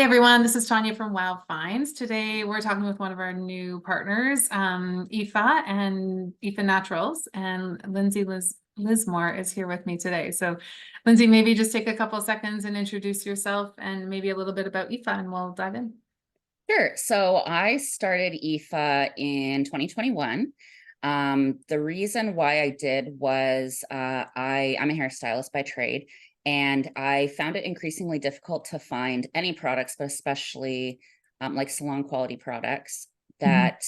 everyone, this is Tanya from Wow Finds. Today we're talking with one of our new partners, Aoife and Aoife Naturals, and Lismore is here with me today. So Lindsay, maybe just take a couple seconds and introduce yourself and maybe a little bit about Aoife and we'll dive in. Sure. So I started Aoife in 2021. The reason why I did was I'm a hairstylist by trade, and I found it increasingly difficult to find any products, but especially like salon quality products that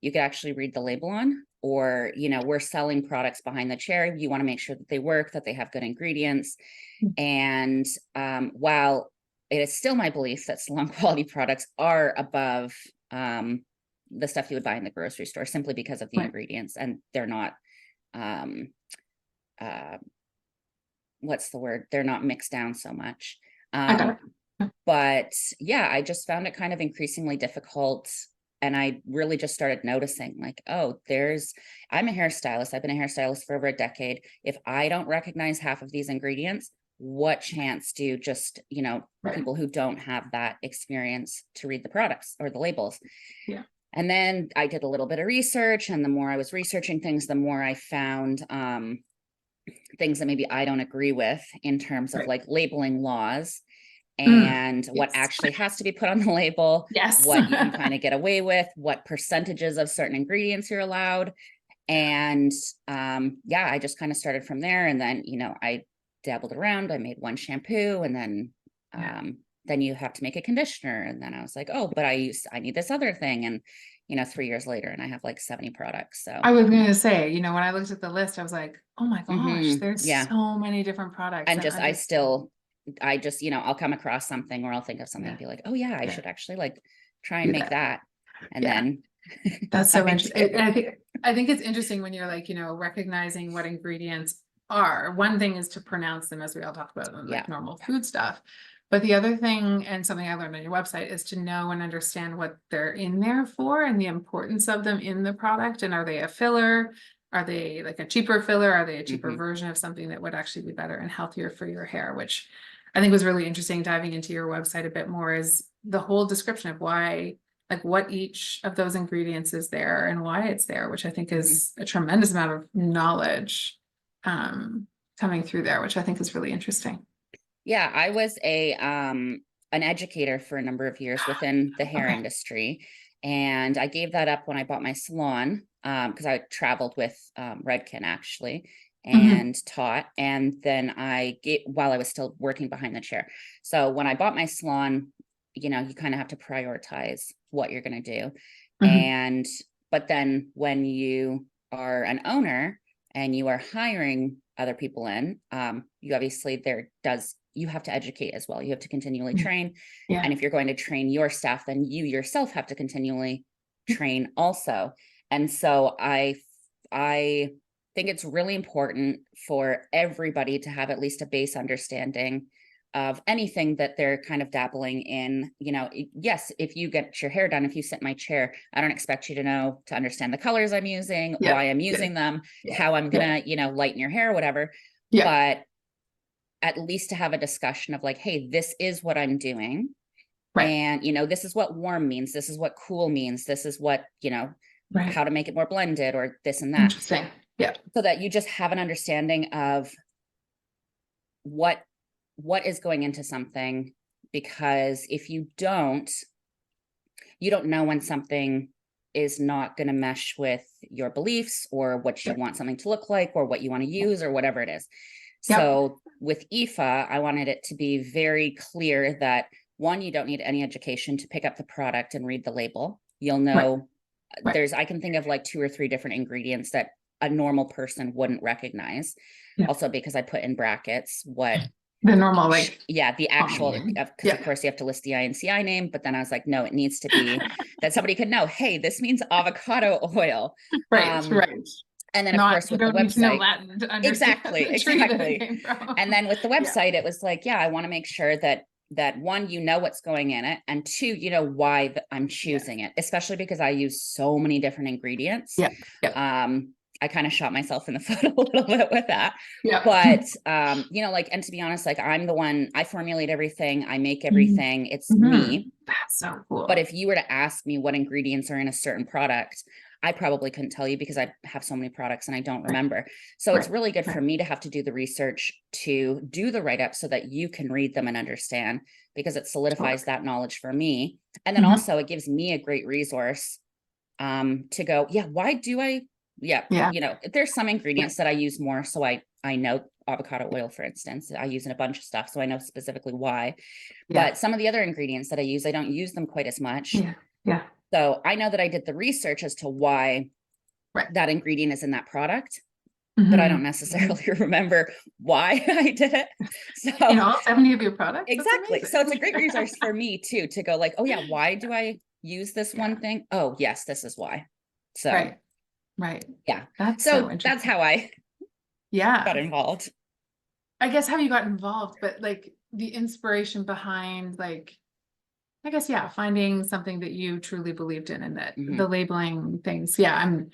you could actually read the label on, or, we're selling products behind the chair. You want to make sure that they work, that they have good ingredients. And while it is still my belief that salon quality products are above the stuff you would buy in the grocery store simply because of the ingredients, and they're not what's the word? They're not mixed down so much. But yeah, I just found it kind of increasingly difficult. And I really just started noticing like, oh, I'm a hairstylist. I've been a hairstylist for over a decade. If I don't recognize half of these ingredients, what chance do just, people who don't have that experience to read the products or the labels? Yeah. And then I did a little bit of research, and the more I was researching things, the more I found things that maybe I don't agree with in terms of like labeling laws and what actually has to be put on the label, what you can kind of get away with, what percentages of certain ingredients you're allowed. And yeah, I just kind of started from there. And then, I dabbled around. I made one shampoo, and then you have to make a conditioner. And then I was like, oh, but I need this other thing. And 3 years later, and I have like 70 products. So I was going to say, when I looked at the list, I was like, oh my gosh, there's so many different products. And I just, I'll come across something, or I'll think of something and be like, oh yeah, I should actually like try and make that. And then that's so interesting. I think it's interesting when you're like, recognizing what ingredients are. One thing is to pronounce them, as we all talk about them, like normal food stuff. But the other thing, and something I learned on your website, is to know and understand what they're in there for and the importance of them in the product. And are they a filler? Are they like a cheaper filler? Are they a cheaper version of something that would actually be better and healthier for your hair? Which I think was really interesting. Diving into your website a bit more is the whole description of why, like what each of those ingredients is there and why it's there, which I think is a tremendous amount of knowledge coming through there, which I think is really interesting. Yeah, I was an educator for a number of years within the hair industry, and I gave that up when I bought my salon because I traveled with Redken actually and taught, and then while I was still working behind the chair. So when I bought my salon, you kind of have to prioritize what you're going to do. But then when you are an owner and you are hiring other people in, you obviously you have to educate as well. You have to continually train. And if you're going to train your staff, then you yourself have to continually train also. And so I think it's really important for everybody to have at least a base understanding of anything that they're kind of dabbling in. Yes, if you get your hair done, if you sit in my chair, I don't expect you to understand the colors I'm using, why I'm using them, how I'm gonna, lighten your hair, whatever. But at least to have a discussion of like, hey, this is what I'm doing. And, this is what warm means. This is what cool means. This is what, how to make it more blended, or this and that. Interesting. Yeah. So that you just have an understanding of what is going into something, because if you don't know when something is not going to mesh with your beliefs or what you want something to look like or what you want to use or whatever it is. So with Aoife, I wanted it to be very clear that one, you don't need any education to pick up the product and read the label. You'll know I can think of like 2 or 3 different ingredients that a normal person wouldn't recognize. Also, because I put in brackets what the normal, the actual, because of course you have to list the INCI name, but then I was like, no, it needs to be that somebody could know, hey, this means avocado oil. And then, of course, with the website, exactly. And then with the website, it was like, I want to make sure that one, what's going in it, and 2, why I'm choosing it, especially because I use so many different ingredients. I I kind of shot myself in the foot a little bit with that. Yeah. But, you know, like, and to be honest, like, I'm the one, I formulate everything, I make everything, it's me. That's so cool. But if you were to ask me what ingredients are in a certain product, I probably couldn't tell you because I have so many products and I don't remember. So it's really good for me to have to do the research to do the write-up so that you can read them and understand, because it solidifies that knowledge for me. And then also it gives me a great resource to go, yeah, why do I, you know, there's some ingredients that I use more. So I know avocado oil, for instance, I use in a bunch of stuff. So I know specifically why, but some of the other ingredients that I use, I don't use them quite as much. Yeah. So I know that I did the research as to why that ingredient is in that product, but I don't necessarily remember why I did it. So in all 70 of your products? Exactly. So it's a great resource for me too, to go like, oh yeah, why do I use this one thing? Oh yes, this is why. So right. Yeah. That's so that's how I got involved. I guess how you got involved, but like the inspiration behind, like, I guess, finding something that you truly believed in, and that the labeling things. I'm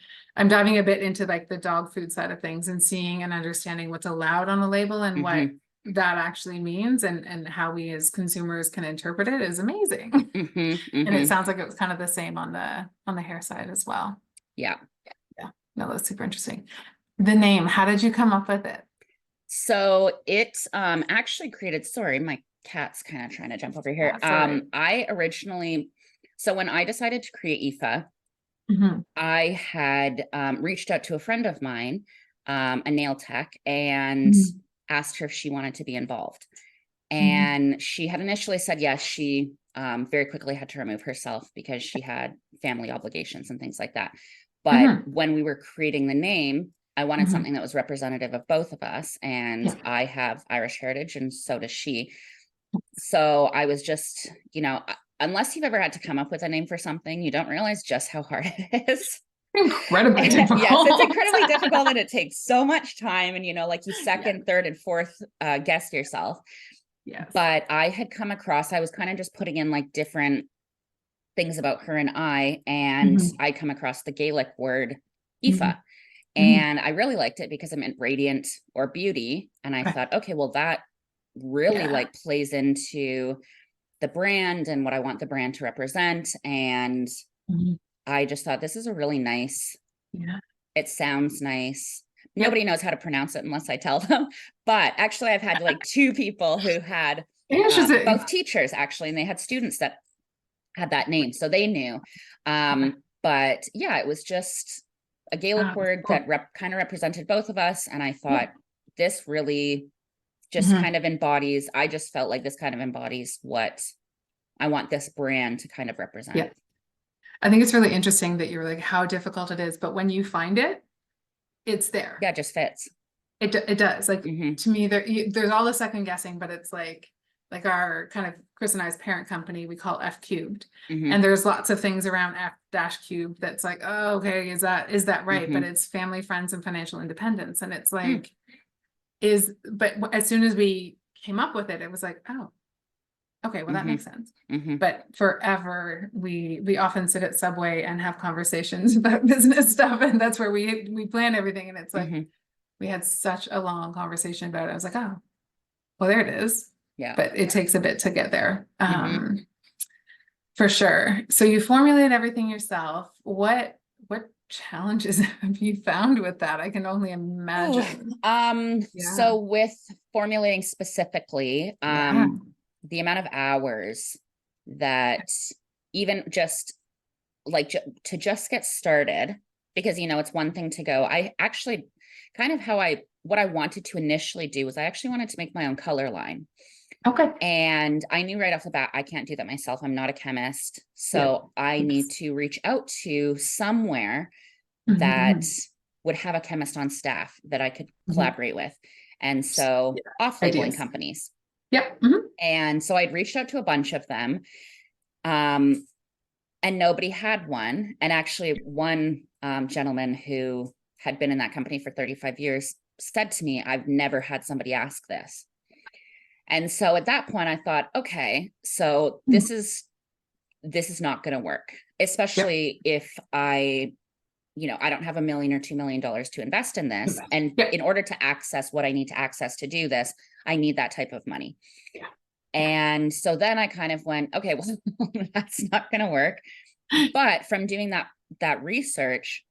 diving a bit into like the dog food side of things and seeing and understanding what's allowed on the label and what that actually means, and how we as consumers can interpret it is amazing. And it sounds like it was kind of the same on the hair side as well. Yeah. No, that's super interesting. The name, how did you come up with it? So it's actually created, sorry, my cat's kind of trying to jump over here. I originally, so when I decided to create Aoife, I had reached out to a friend of mine, a nail tech, and asked her if she wanted to be involved. And she had initially said yes. She very quickly had to remove herself because she had family obligations and things like that. But when we were creating the name, I wanted something that was representative of both of us. And I have Irish heritage, and so does she. So I was just, you know, unless you've ever had to come up with a name for something, you don't realize just how hard it is. Incredibly difficult. Yes, it's incredibly difficult, and it takes so much time. And, you know, like you second, third, and fourth guess yourself. Yes. But I had come across, I was kind of just putting in like different things about her and and I come across the Gaelic word Aoife. And I really liked it because it meant radiant or beauty. And I thought, okay, well, that really like plays into the brand and what I want the brand to represent. And I just thought, this is a really nice, it sounds nice. Nobody knows how to pronounce it unless I tell them. But actually, I've had like two people who had both teachers actually, and they had students that had that name, so they knew. But yeah, it was just a Gaelic word that kind of represented both of us. And I thought, this really just kind of embodies, I just felt like this kind of embodies what I want this brand to kind of represent. I think it's really interesting that you're like, how difficult it is, but when you find it, it's there. Yeah, it just fits. It does. Like to me, there's all the second guessing, but it's like our kind of Chris and I's parent company, we call F cubed. And there's lots of things around F dash cube that's like, oh, okay, is that right? But it's family, friends, and financial independence. And it's like, but as soon as we came up with it, it was like, oh, okay, well, that makes sense. But forever, we often sit at Subway and have conversations about business stuff. And that's where we plan everything. And it's like, we had such a long conversation about it. I was like, oh, well, there it is. Yeah. But it takes a bit to get there. For sure. So you formulate everything yourself. What challenges have you found with that? I can only imagine. So with formulating specifically, the amount of hours that even just like to just get started, because, you know, it's one thing to go, I actually kind of what I wanted to initially do was I actually wanted to make my own color line. Okay. And I knew right off the bat, I can't do that myself. I'm not a chemist. So I need to reach out to somewhere that would have a chemist on staff that I could collaborate with. And so off-labeling companies. And so I'd reached out to a bunch of them, and nobody had one. And actually one gentleman who had been in that company for 35 years said to me, I've never had somebody ask this. And so at that point I thought, okay, so this is not going to work, especially if I I don't have $1 million or $2 million to invest in this. And in order to access what I need to access to do this, I need that type of money. Yeah. And so then I kind of went, okay, well, that's not going to work. But from doing that research,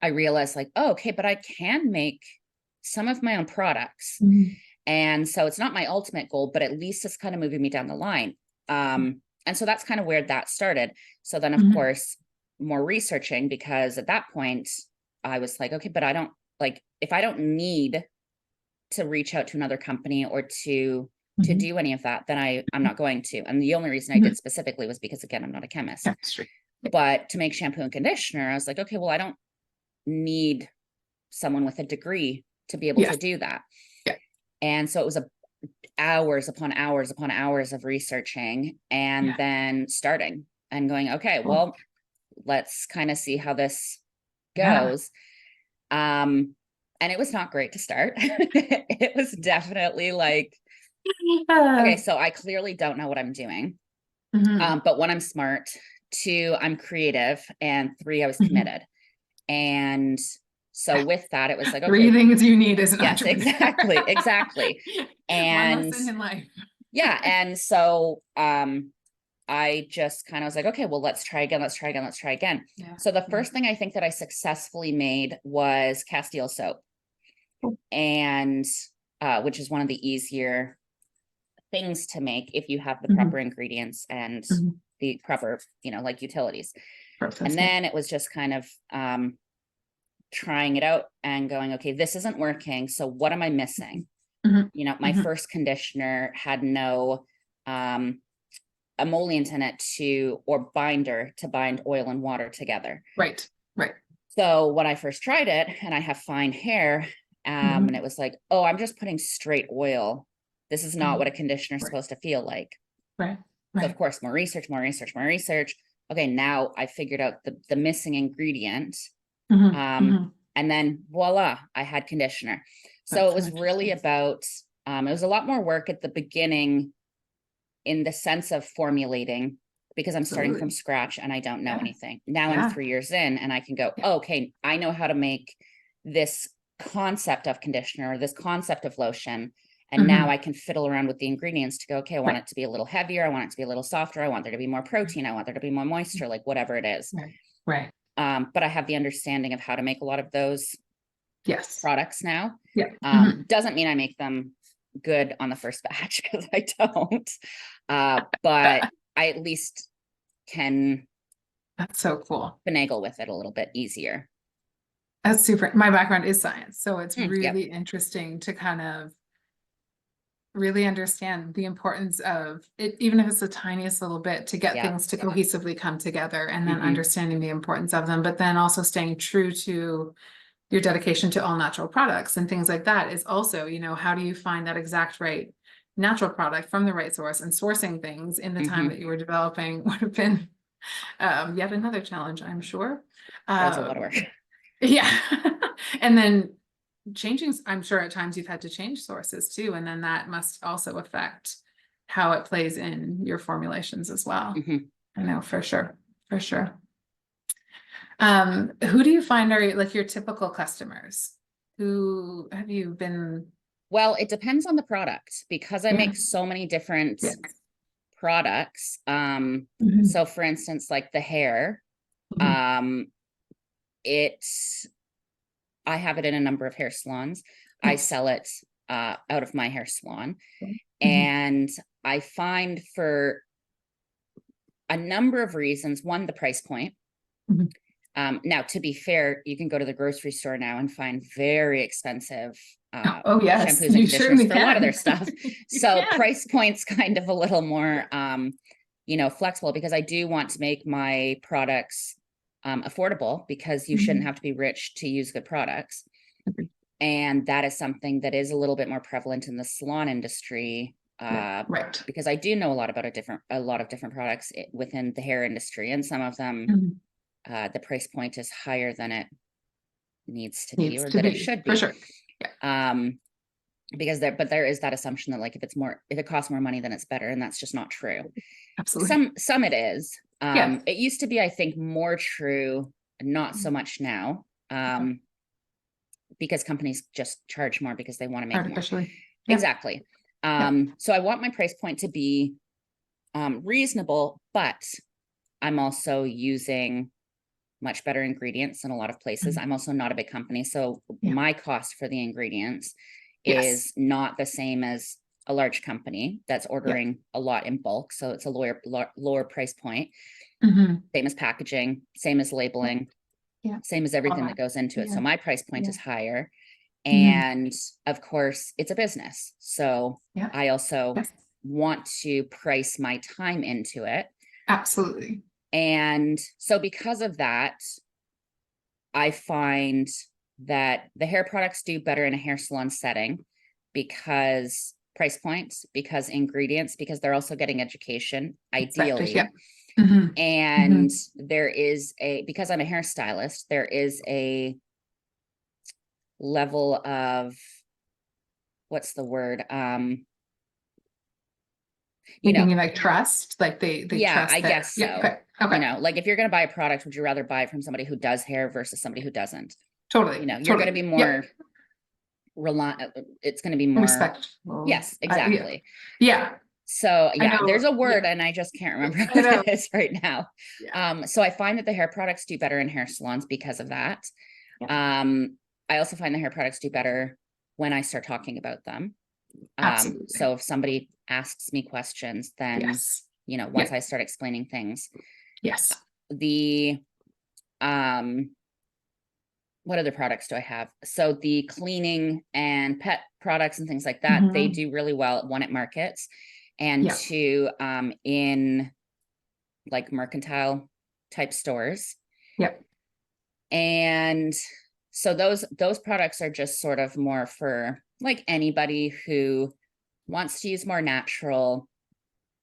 I realized like, oh, okay, but I can make some of my own products. Mm-hmm. And so it's not my ultimate goal, but at least it's kind of moving me down the line. And so that's kind of where that started. So then, of Mm-hmm. course, more researching, because at that point I was like, okay, but I don't like, if I don't need to reach out to another company or to do any of that, then I'm not going to. And the only reason I did specifically was because, again, I'm not a chemist. Chemistry. But to make shampoo and conditioner, I was like, okay, well, I don't need someone with a degree to be able to do that. Yeah. And so it was hours upon hours upon hours of researching, and then starting and going, okay, well, let's kind of see how this goes. And it was not great to start. It was definitely like, okay, so I clearly don't know what I'm doing. But one, I'm smart. Two, I'm creative. And three, I was committed. And so with that, it was like, okay, 3 things you need as an yes, entrepreneur. exactly. And one lesson in life. yeah. And so I just kind of was like, okay, well, let's try again. Yeah. So the first thing I think that I successfully made was Castile soap. And which is one of the easier things to make if you have the proper ingredients and the proper, like utilities. And then it was just kind of trying it out and going, okay, this isn't working. So what am I missing? My first conditioner had no emollient in it or binder to bind oil and water together. Right. So when I first tried it, and I have fine hair, and it was like, oh, I'm just putting straight oil. This is not what a conditioner is supposed to feel like. Right. So of course, more research. Okay, now I figured out the missing ingredient. And then voila, I had conditioner. So it was really about, it was a lot more work at the beginning in the sense of formulating, because I'm starting from scratch and I don't know anything. Now I'm 3 years in and I can go, oh, okay, I know how to make this concept of conditioner, or this concept of lotion. And now I can fiddle around with the ingredients to go, okay, I want it to be a little heavier. I want it to be a little softer. I want there to be more protein. I want there to be more moisture, like whatever it is. Right. But I have the understanding of how to make a lot of those products now. Doesn't mean I make them good on the first batch, because I don't. But I at least can. That's so cool. Finagle with it a little bit easier. That's super. My background is science, so it's really interesting to kind of really understand the importance of it, even if it's the tiniest little bit, to get things to cohesively come together, and then understanding the importance of them, but then also staying true to your dedication to all natural products and things like that is also, how do you find that exact right natural product from the right source, and sourcing things in the time that you were developing would have been yet another challenge, I'm sure. That's a lot of work. Yeah. And then changing, I'm sure at times you've had to change sources too, and then that must also affect how it plays in your formulations as well. I know, for sure. Who do you find are like your typical customers? Who have you been? Well, it depends on the product, because I make so many different products. So for instance, like the hair, I have it in a number of hair salons. I sell it out of my hair salon. And I find, for a number of reasons, one, the price point. Now, to be fair, you can go to the grocery store now and find very expensive shampoos and conditioners for a lot of their stuff. So price point's kind of a little more, flexible, because I do want to make my products affordable, because you shouldn't have to be rich to use good products. And that is something that is a little bit more prevalent in the salon industry, because I do know a lot of different products within the hair industry, and some of them, the price point is higher than it needs to be, or that it should be. For sure. Because there is that assumption that, like, if it costs more money, then it's better, and that's just not true. Absolutely. Some it is. It used to be, I think, more true not so much now. Because companies just charge more because they want to make more. Artificially. Yeah. Exactly. So I want my price point to be reasonable, but I'm also using much better ingredients in a lot of places. I'm also not a big company, so my cost for the ingredients is not the same as a large company that's ordering a lot in bulk. So it's a lower price point. Same as packaging, same as labeling, same as everything that goes into it. So my price point is higher. And of course, it's a business. So I also want to price my time into it. Absolutely. And so because of that, I find that the hair products do better in a hair salon setting because price points, because ingredients, because they're also getting education, ideally. And there is because I'm a hairstylist, there is a level of, what's the word? You know, like trust, like they trust. I guess so. Okay. You know, like if you're going to buy a product, would you rather buy it from somebody who does hair versus somebody who doesn't? Totally. You know, you're going to be more reliant. It's going to be more respectful. Yes, exactly. Yeah. So there's a word and I just can't remember what it is right now. So I find that the hair products do better in hair salons because of that. I also find the hair products do better when I start talking about them. So if somebody asks me questions, then you know, once I start explaining things. The what other products do I have? So the cleaning and pet products and things like that, they do really well, one, at markets, and two, in like mercantile type stores. And so those products are just sort of more for like anybody who wants to use more natural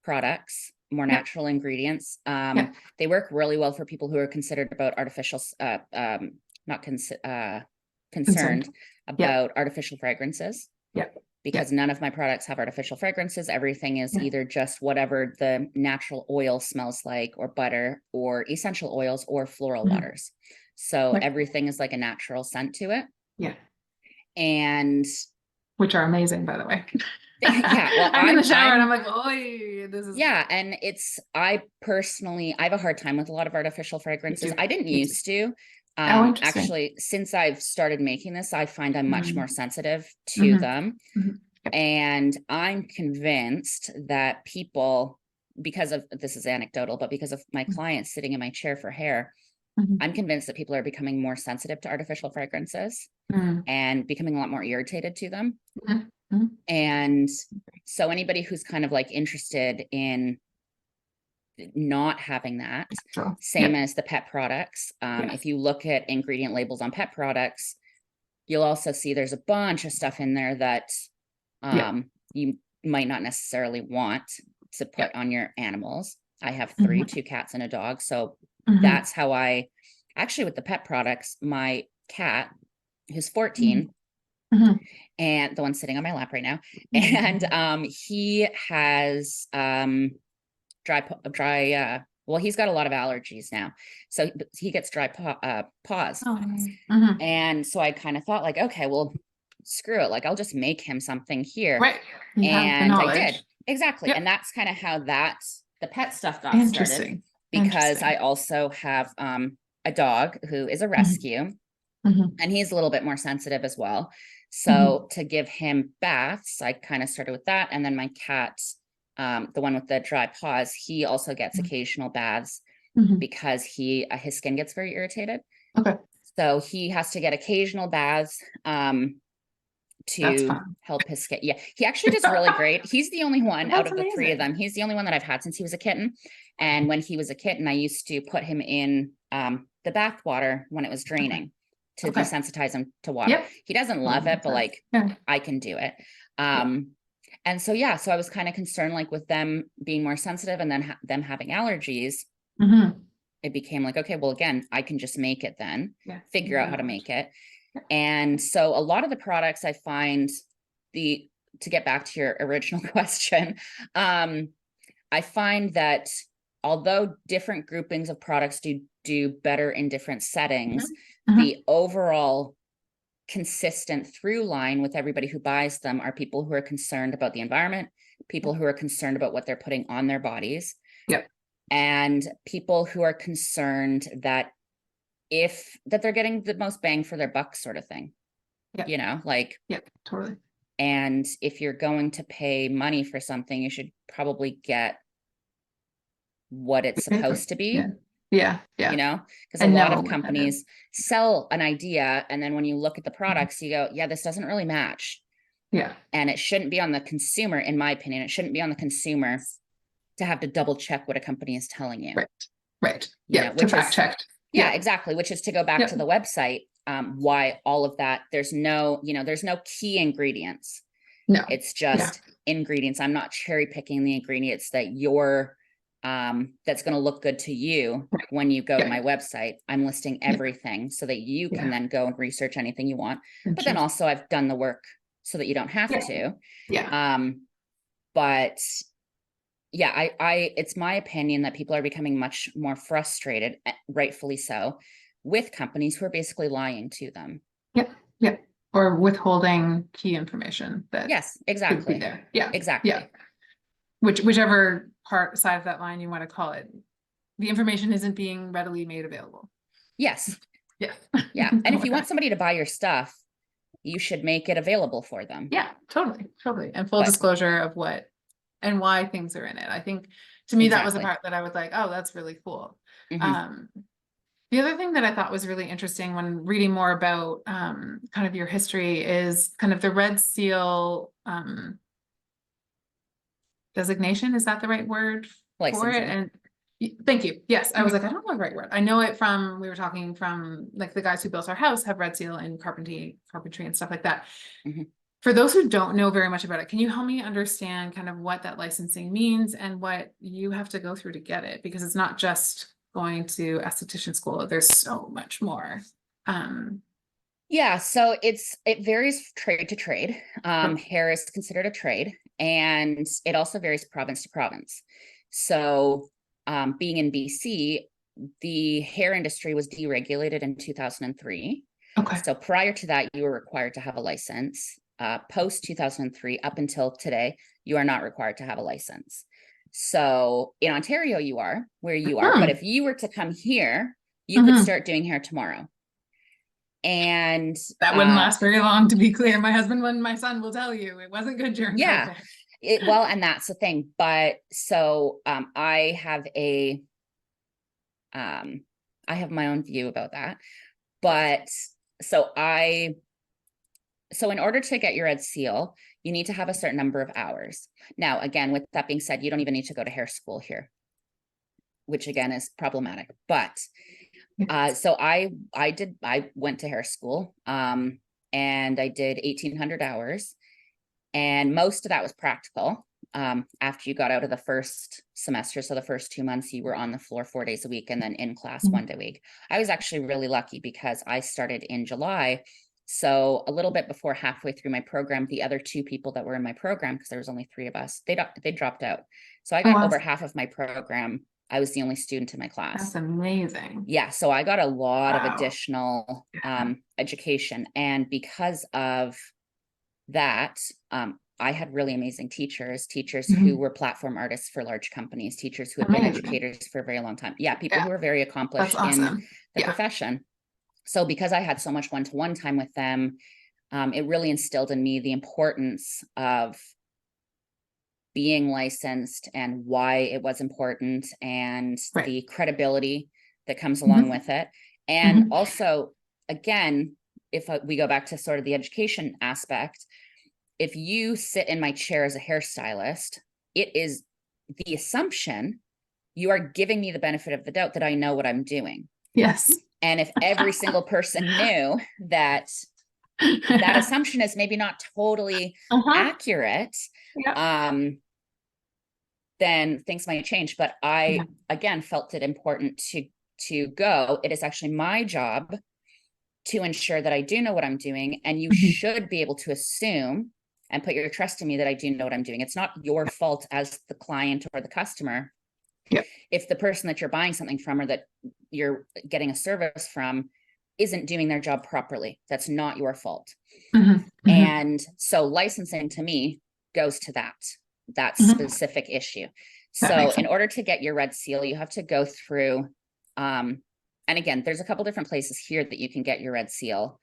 products, more natural ingredients. They work really well for people who are considered about artificial, concerned about artificial fragrances. Because none of my products have artificial fragrances. Everything is either just whatever the natural oil smells like, or butter, or essential oils, or floral waters. So everything is like a natural scent to it. And which are amazing, by the way. Well, I'm in the shower and I'm like, oh, this is and I have a hard time with a lot of artificial fragrances. I didn't used to. Actually, since I've started making this, I find I'm much more sensitive to them. And I'm convinced that people, because of, this is anecdotal, but because of my clients sitting in my chair for hair, I'm convinced that people are becoming more sensitive to artificial fragrances and becoming a lot more irritated to them. And so anybody who's kind of like interested in not having that, same as the pet products. If you look at ingredient labels on pet products, you'll also see there's a bunch of stuff in there that you might not necessarily want to put on your animals. I have two cats and a dog. So that's how actually with the pet products, my cat, who's 14, and the one sitting on my lap right now, and he has well, he's got a lot of allergies now, so he gets dry paws. And so I kind of thought like, okay, well, screw it, like I'll just make him something here. And I did. Exactly. And that's kind of how the pet stuff got started, because I also have a dog who is a rescue, and he's a little bit more sensitive as well. So to give him baths, I kind of started with that. And then my cat, the one with the dry paws, he also gets occasional baths because his skin gets very irritated. So he has to get occasional baths to help his skin. He actually does really great. He's the only one out of the three of them. He's the only one that I've had since he was a kitten. And when he was a kitten, I used to put him in the bath water when it was draining to desensitize him to water. He doesn't love it, but like I can do it. And so, so I was kind of concerned, like with them being more sensitive and then them having allergies, it became like, okay, well, again, I can just make it then, figure out how to make it. And so a lot of the products I find to get back to your original question, I find that although different groupings of products do better in different settings, Mhm. the overall consistent through line with everybody who buys them are people who are concerned about the environment, people who are concerned about what they're putting on their bodies, Yep. and people who are concerned that they're getting the most bang for their buck, sort of thing. Yep. You know, like, Yep, totally. and if you're going to pay money for something, you should probably get what it's supposed to be. Yeah. You know, because a And lot know of what that companies is. sell an idea, and then when you look at the products, you go, yeah, this doesn't really match. Yeah. And it shouldn't be on the consumer, in my opinion. It shouldn't be on the consumer to have to double check what a company is telling you. Right. You Yeah. know, To which fact is, check. yeah, exactly. Which is to go back to the website. Why all of that? There's no key ingredients. No. It's just ingredients. I'm not cherry picking the ingredients that that's going to look good to you when you go to my website. I'm listing everything so that you can then go and research anything you want. But then also I've done the work so that you don't have to. But yeah, I it's my opinion that people are becoming much more frustrated, rightfully so, with companies who are basically lying to them. Yep. Or withholding key information that yes, should be exactly. there. Exactly. Whichever side of that line you want to call it, the information isn't being readily made available. Yes. Yeah. And if you want somebody to buy your stuff, you should make it available for them. Yeah, totally. And full disclosure of what and why things are in it. I think to me, that was the part that I was like, oh, that's really cool. The other thing that I thought was really interesting when reading more about kind of your history is kind of the Red Seal designation. Is that the right word for it? And thank you. Yes, I was like, I don't know the right word. I know it from, we were talking from like the guys who built our house have Red Seal and carpentry and stuff like that. For those who don't know very much about it, can you help me understand kind of what that licensing means and what you have to go through to get it? Because it's not just going to esthetician school. There's so much more. Yeah, so it varies trade to trade. Hair is considered a trade, and it also varies province to province. So being in BC, the hair industry was deregulated in 2003. Okay. So prior to that, you were required to have a license. Post 2003, up until today, you are not required to have a license. So in Ontario, you are where you are. But if you were to come here, you could start doing hair tomorrow. And that wouldn't last very long, to be clear. My husband and my son will tell you it wasn't good during COVID. Well, and that's the thing. But so I have my own view about that. But so in order to get your Red Seal, you need to have a certain number of hours. Now, again, with that being said, you don't even need to go to hair school here, which again is problematic. But so I went to hair school and I did 1,800 hours, and most of that was practical. After you got out of the first semester, so the first 2 months, you were on the floor 4 days a week and then in class 1 day a week. I was actually really lucky because I started in July. So a little bit before halfway through my program, the other 2 people that were in my program, because there was only 3 of us, they dropped out. So I got over half of my program. I was the only student in my class. That's amazing. Yeah, so I got a lot of additional education. And because of that, I had really amazing teachers who were platform artists for large companies, teachers who had been educators for a very long time. Yeah, people who were very accomplished in the profession. So because I had so much one-to-one time with them, it really instilled in me the importance of being licensed and why it was important, and the credibility that comes along with it. And also, again, if we go back to sort of the education aspect, if you sit in my chair as a hairstylist, it is the assumption you are giving me the benefit of the doubt that I know what I'm doing. Yes. And if every single person knew that that assumption is maybe not totally accurate, then things might change. But I, again, felt it important to go. It is actually my job to ensure that I do know what I'm doing. And you should be able to assume and put your trust in me that I do know what I'm doing. It's not your fault as the client or the customer Yeah. If the person that you're buying something from or that you're getting a service from isn't doing their job properly, that's not your fault. And so licensing to me goes to that specific issue. So in order to get your red seal, you have to go through, and again, there's a couple different places here that you can get your red seal.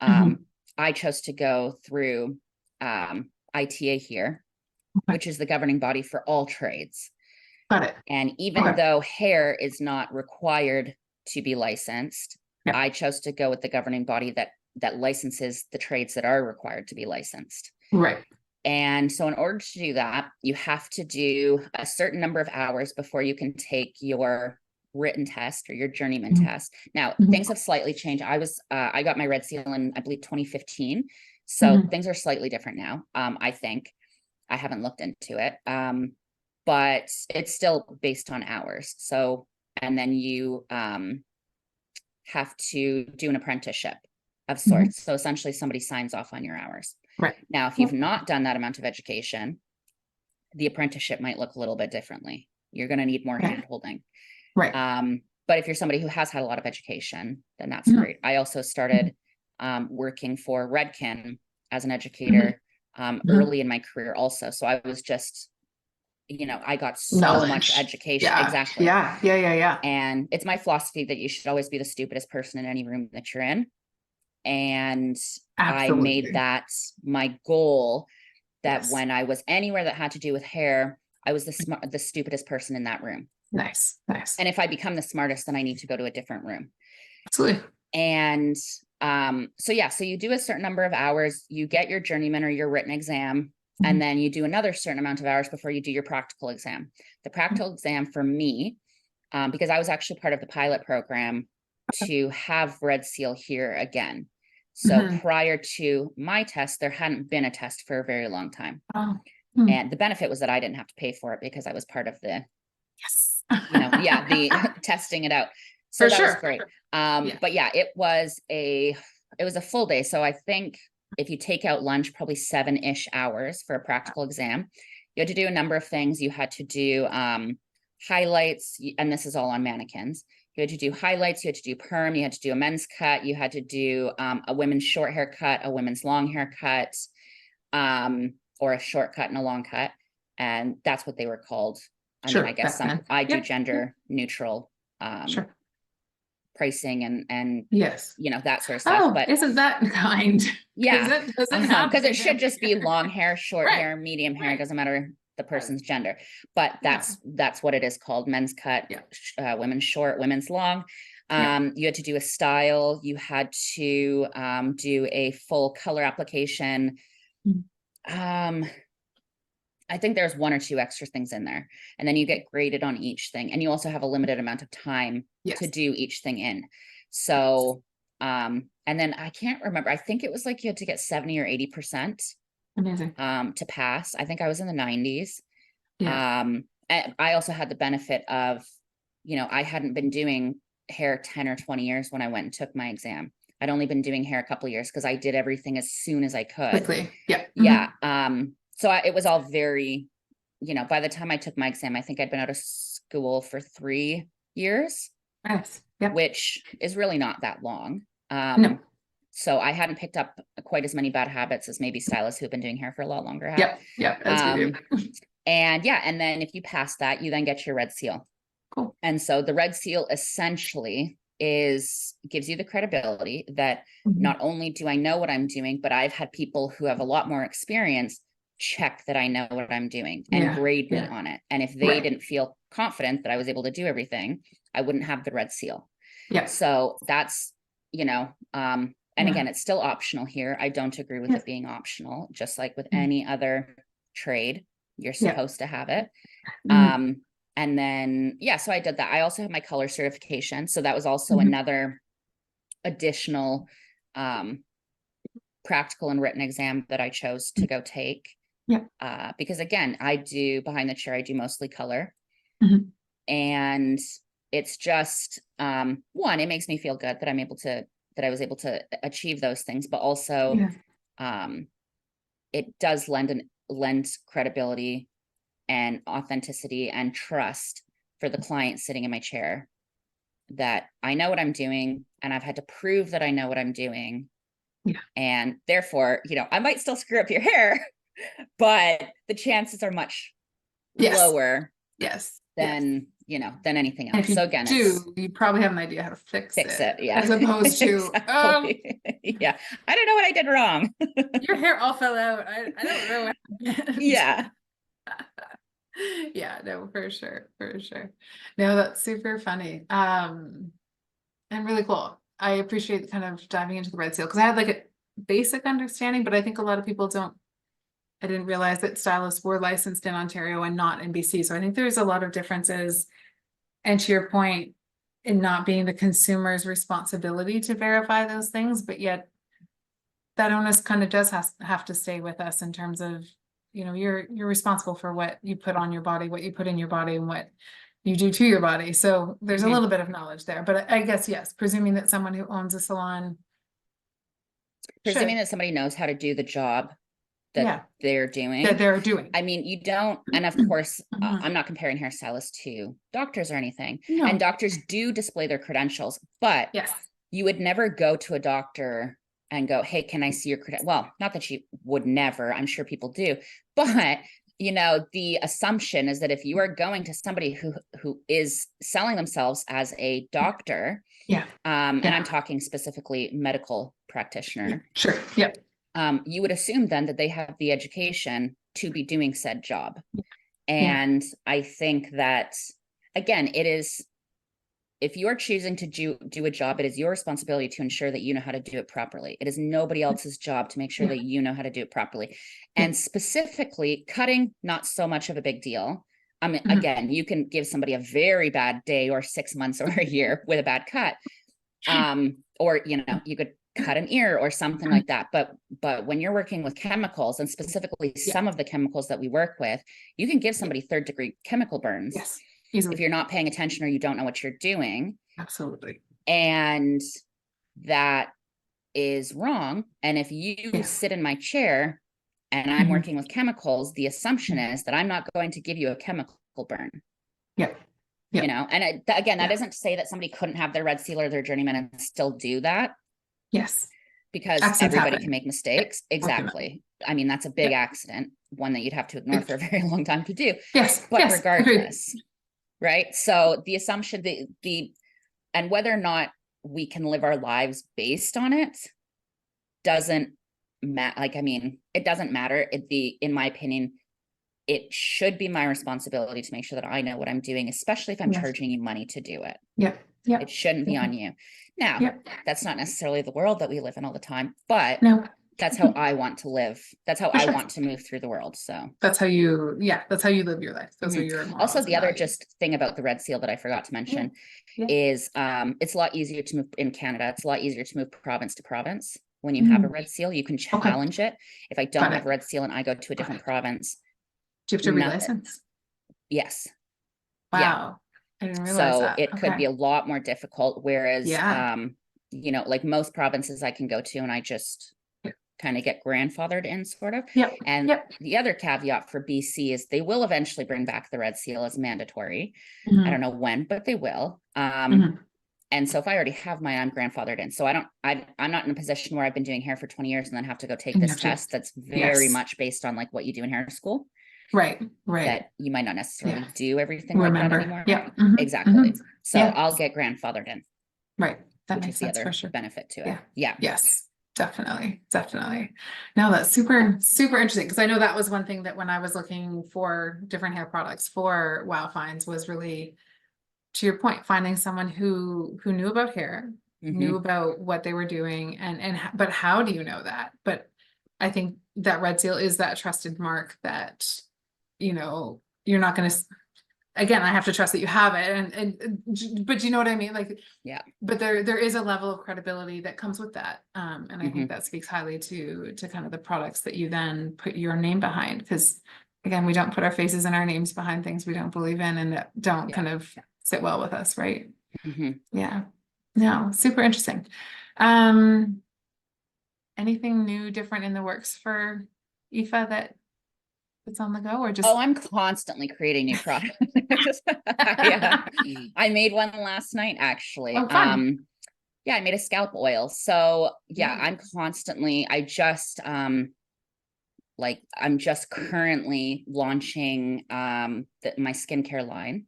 I chose to go through ITA here, which is the governing body for all trades. Got it. And even though hair is not required to be licensed, I chose to go with the governing body that licenses the trades that are required to be licensed. Right. And so in order to do that, you have to do a certain number of hours before you can take your written test or your journeyman test. Now, things have slightly changed. I got my red seal in, I believe, 2015. So things are slightly different now. I think I haven't looked into it. But it's still based on hours. So, and then you have to do an apprenticeship of sorts. So essentially somebody signs off on your hours. Right. Now, if you've not done that amount of education, the apprenticeship might look a little bit differently. You're going to need more hand holding. Right. But if you're somebody who has had a lot of education, then that's great. I also started working for Redken as an educator early in my career also. So I was just, I got so much education. Exactly. Yeah. And it's my philosophy that you should always be the stupidest person in any room that you're in. And I made that my goal, that when I was anywhere that had to do with hair, I was the stupidest person in that room. Nice. And if I become the smartest, then I need to go to a different room. Absolutely. And so you do a certain number of hours, you get your journeyman or your written exam, and then you do another certain amount of hours before you do your practical exam. The practical exam for me, because I was actually part of the pilot program to have red seal here again. So prior to my test, there hadn't been a test for a very long time. And the benefit was that I didn't have to pay for it because I was part of the, the testing it out. So that was great. But yeah, it was a full day. So I think if you take out lunch, probably 7-ish hours for a practical exam. You had to do a number of things. You had to do highlights, and this is all on mannequins. You had to do highlights, you had to do perm, you had to do a men's cut, you had to do a women's short haircut, a women's long haircut, or a short cut and a long cut. And that's what they were called. I mean, I guess I do gender neutral pricing and yes, that sort of stuff. But isn't that kind? Yeah, because it should just be long hair, short hair, medium hair. It doesn't matter the person's gender, but that's what it is called: men's cut, women's short, women's long. You had to do a style. You had to do a full color application. I think there's 1 or 2 extra things in there, and then you get graded on each thing, and you also have a limited amount of time to do each thing in. So, and then I can't remember. I think it was like you had to get 70 or 80%. Amazing. To pass. I think I was in the 90s. And I also had the benefit of, I hadn't been doing hair 10 or 20 years when I went and took my exam. I'd only been doing hair a couple of years because I did everything as soon as I could. Quickly. So it was all very, by the time I took my exam, I think I'd been out of school for 3 years, which is really not that long. No. So I hadn't picked up quite as many bad habits as maybe stylists who've been doing hair for a lot longer have. As we do. And then if you pass that, you then get your red seal. Cool. And so the red seal essentially gives you the credibility that not only do I know what I'm doing, but I've had people who have a lot more experience check that I know what I'm doing and grade me on it. And if they didn't feel confident that I was able to do everything, I wouldn't have the red seal. So that's, and again, it's still optional here. I don't agree with it being optional, just like with any other trade, you're supposed to have it. And then, so I did that. I also have my color certification. So that was also another additional practical and written exam that I chose to go take. Because again, I do behind the chair, I do mostly color. And it's just, one, it makes me feel good that I was able to achieve those things, but also it does lend credibility and authenticity and trust for the client sitting in my chair that I know what I'm doing, and I've had to prove that I know what I'm doing. Yeah. And therefore, I might still screw up your hair, but the chances are much lower than anything else. So again, you probably have an idea how to fix it. Yeah. As opposed to, yeah, I don't know what I did wrong. Your hair all fell out. I don't know what happened. Yeah. Yeah, no, for sure. No, that's super funny. And really cool. I appreciate kind of diving into the red seal because I had like a basic understanding, but I think a lot of people don't. I didn't realize that stylists were licensed in Ontario and not in BC. So I think there's a lot of differences. And to your point, in not being the consumer's responsibility to verify those things, but yet that onus kind of does have to stay with us in terms of, you're responsible for what you put on your body, what you put in your body, and what you do to your body. So there's a little bit of knowledge there, but I guess, yes, presuming that someone who owns a salon. Presuming that somebody knows how to do the job that they're doing. I mean, you don't, and of course, I'm not comparing hairstylists to doctors or anything. No. And doctors do display their credentials, but you would never go to a doctor and go, hey, can I see your credentials? Well, not that you would never, I'm sure people do, but the assumption is that if you are going to somebody who is selling themselves as a doctor, and I'm talking specifically medical practitioner. Sure. Yep. You would assume then that they have the education to be doing said job. And I think that, again, it is, if you're choosing to do a job, it is your responsibility to ensure that you know how to do it properly. It is nobody else's job to make sure that you know how to do it properly. And specifically, cutting, not so much of a big deal. I mean, again, you can give somebody a very bad day or 6 months or a year with a bad cut. Or, you could cut an ear or something like that. But when you're working with chemicals, and specifically some of the chemicals that we work with, you can give somebody 3rd-degree chemical burns. Yes. Easily. If you're not paying attention or you don't know what you're doing. Absolutely. And that is wrong. And if you sit in my chair and I'm working with chemicals, the assumption is that I'm not going to give you a chemical burn. Yeah. And again, that isn't to say that somebody couldn't have their red seal or their journeyman and still do that. Yes. Because everybody can make mistakes. Exactly. I mean, that's a big accident, one that you'd have to ignore for a very long time to do. Yes. But regardless, right? So the assumption, and whether or not we can live our lives based on it doesn't matter. Like, I mean, it doesn't matter. In my opinion, it should be my responsibility to make sure that I know what I'm doing, especially if I'm charging you money to do it. Yeah. It shouldn't be on you. Now, that's not necessarily the world that we live in all the time, but that's how I want to live. That's how I want to move through the world. So that's how you live your life. Those are your morals. Also, the other just thing about the red seal that I forgot to mention is it's a lot easier to move in Canada. It's a lot easier to move province to province. When you have a red seal, you can challenge it. If I don't have a red seal and I go to a different province, do you have to relicense? Yes. Wow. I didn't realize that. It could be a lot more difficult. Whereas, like most provinces I can go to and I just kind of get grandfathered in sort of. And the other caveat for BC is they will eventually bring back the red seal as mandatory. I don't know when, but they will. And so if I already have mine, I'm grandfathered in. So I'm not in a position where I've been doing hair for 20 years and then have to go take this test. That's very much based on like what you do in hair school. Right. That you might not necessarily do everything like that anymore. Exactly. So I'll get grandfathered in. Right. That makes sense for sure. Benefit to it. Yes. Definitely. No, that's super, super interesting. Because I know that was one thing that when I was looking for different hair products for Wow Finds was really, to your point, finding someone who knew about hair, knew about what they were doing, but how do you know that? But I think that red seal is that trusted mark that, you're not going to, again, I have to trust that you have it. But you know what I mean? Like, but there is a level of credibility that comes with that. And I think that speaks highly to kind of the products that you then put your name behind. Because again, we don't put our faces and our names behind things we don't believe in and that don't kind of sit well with us. Right. Yeah. No, super interesting. Anything new, different in the works for Aoife that It's on the go or just? Oh, I'm constantly creating new products. Yeah. I made one last night, actually. Oh, fun. Yeah, I made a scalp oil. So yeah, Ooh. I'm constantly, I'm just currently launching my skincare line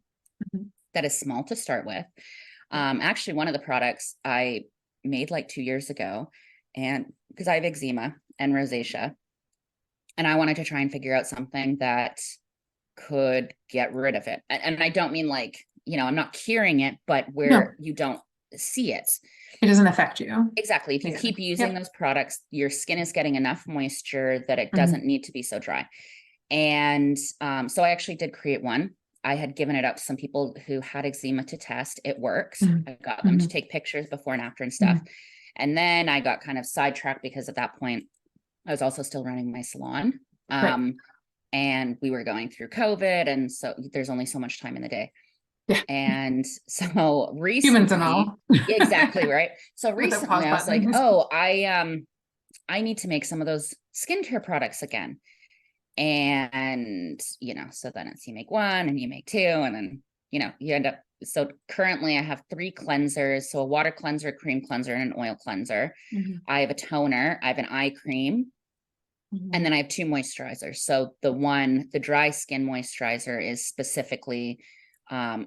Mhm. that is small to start with. Yeah. Actually, one of the products I made like 2 years ago, and because I have eczema and rosacea, and I wanted to try and figure out something that could get rid of it. And I don't mean like, I'm not curing it, but No, where you don't see it. it doesn't affect you. Exactly. If you Yeah. keep using Yep. those products, your skin is getting enough moisture that it Mhm. doesn't need to be so dry. And so I actually did create one. I had given it up to some people who had eczema to test. It works. Mhm. I got them to Mhm. take pictures before and after and stuff. Mhm. And then I got kind of sidetracked because at that point, I was also still running my salon. Right. And we were going through COVID. And so there's only so much time in the day. Yeah. And so Humans and recently, all. exactly right. So With their recently pause I was like, buttons. oh, I need to make some of those skincare products again. And so then it's you make one and you make two, and then you end up. So currently I have 3 cleansers. So a water cleanser, cream cleanser, and an oil cleanser. Mhm. I have a toner, I have an eye cream, and Mhm. then I have 2 moisturizers. So the dry skin moisturizer is specifically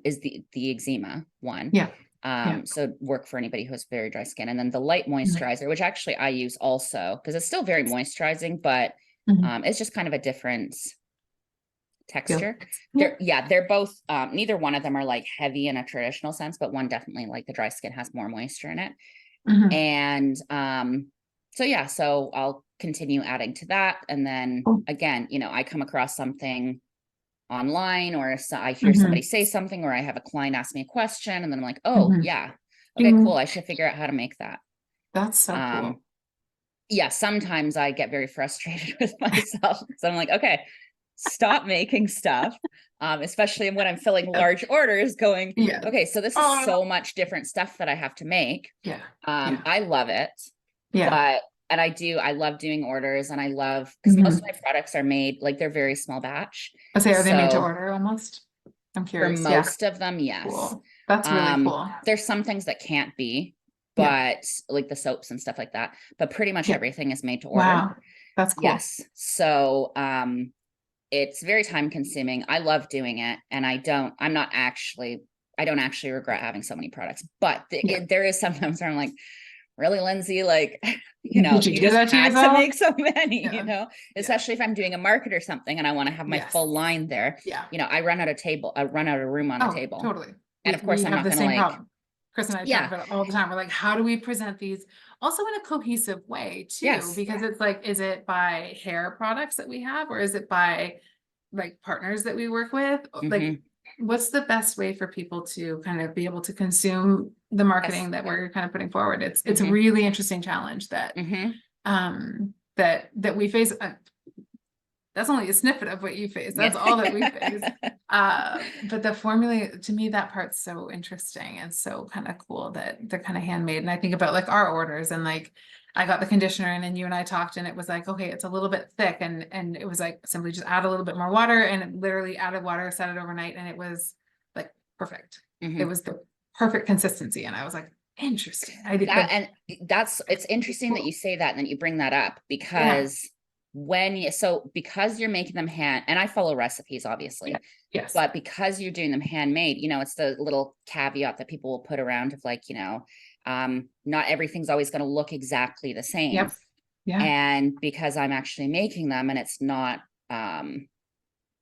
is the eczema one. Yeah. Yeah. So work for anybody who has very dry skin. And then the light Mhm. moisturizer, which actually I use also because it's still very moisturizing, but Mhm. it's just kind of a different Feel. texture. Yeah. They're both neither one of them are like heavy in a traditional sense, but one definitely, like the dry skin, has more moisture in it. Mhm. And so yeah, so I'll continue adding to that. And then Cool. again, I come across something online, or I hear somebody Mhm. say something, or I have a client ask me a question, and then I'm like, oh Mhm. yeah, okay, cool, Ding. I should figure out how to make that. That's so um cool. yeah, sometimes I get very frustrated with myself, so I'm like, okay, stop making stuff, especially when I'm filling large orders, going, Yeah. okay, so this is Oh, so much different stuff that I have to make. yeah. Yeah. I love it, Yeah. but and I love doing orders, and I love because most of Mhm. my products are made, like, they're very small batch. I say, are they made to So order almost? I'm for curious. Yeah. most of them, yes. Cool. That's really cool. There's some things that can't be, Yeah. but like the soaps and stuff like that, but pretty much Yeah. everything is made to order. Wow. That's cool. Yes. So it's very time consuming. I love doing it, and I don't actually regret having so many products, but Yeah. there is sometimes where I'm like, really, Lindsay, like, Did you you do just that to had to yourself? make so many, Yeah. Yeah. especially if I'm doing a market or something and I want to have my Yes. full line there. Yeah. I run out of room on the Oh, table. totally. And We of we course I'm have not the going to, same like, problem. Chris and I talk yeah, about it all the time. We're like, how do we present these also in a cohesive way too? yes. Because it's like, is it by hair products that we have, or is it by like partners that we work with? Like, Hmm. what's the best way for people to kind of be able to consume the Yes. marketing that we're kind of putting forward? It's a Hmm. really interesting challenge that Hmm. that we face. That's only a snippet of what you face. Yeah. That's all that we face. But the formula, to me, that part's so interesting and so kind of cool that they're kind of handmade. And I think about like our orders, and like I got the conditioner and then you and I talked, and it was like, okay, it's a little bit thick, and it was like simply just add a little bit more water, and it literally added water, set it overnight, and it was like perfect. It Hmm. was the perfect consistency. And I was like, interesting. I did That, like, and it's interesting that cool. you say that and that you bring that up, Yeah. because because you're making them and I follow recipes, obviously, Yeah. Yes. but because you're doing them handmade, it's the little caveat that people will put around of, like, not everything's always going to look exactly the same. Yep. Yeah. And because I'm actually making them, and it's not,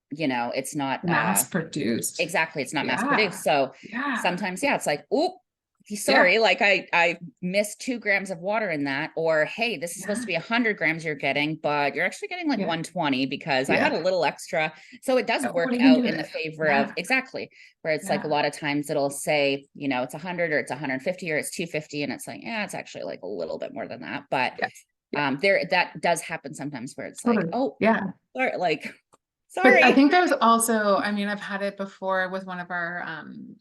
it's not, Mass produced. exactly, it's not mass Yeah. produced. So Yeah. sometimes, yeah, it's like, oh, Yeah. sorry, like I missed 2 grams of water in that, or hey, this is supposed to Yeah. be 100 grams you're getting, but you're actually getting like Yeah. 120 because I had a Yeah. little extra. So it does What work are you gonna out do in with the it? favor of, Yeah. exactly, where it's like a Yeah. lot of times it'll say, it's 100, or it's 150, or it's 250, and it's like, yeah, it's actually like a little bit more than that. But Yes. Yeah. that does happen sometimes where it's like, Totally. oh, Yeah. sorry, like, But I sorry. think there's also, I mean, I've had it before with one of our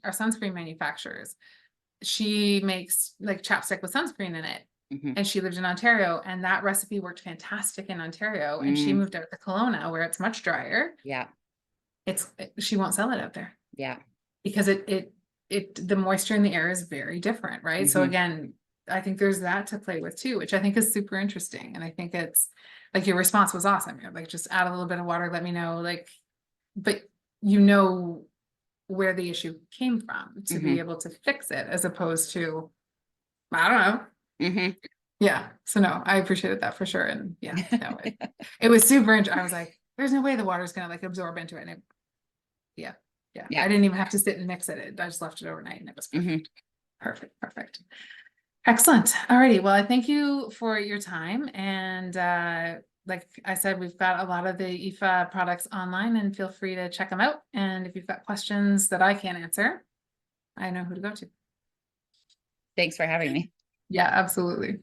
sunscreen manufacturers. She makes like chapstick with sunscreen in it. and she lived in Ontario, and that recipe worked fantastic in Ontario, and she moved out to Kelowna where it's much drier. Yeah. She won't sell it out there. Yeah. Because the moisture in the air is very different, right? So again, I think there's that to play with too, which I think is super interesting. And I think it's like your response was awesome. You're like, just add a little bit of water, let me know, like, but you know where the issue came from to be able to fix it, as opposed to, I don't know. Yeah. So no, I appreciated that for sure. And yeah, no, it was super interesting. I was like, there's no way the water's gonna like absorb into it. And yeah. I didn't even have to sit and mix it. I just left it overnight and it was perfect. Perfect. Excellent. Alrighty. Well, I thank you for your time. And like I said, we've got a lot of the Aoife products online, and feel free to check them out. And if you've got questions that I can't answer, I know who to go to. Thanks for having me. Yeah, absolutely.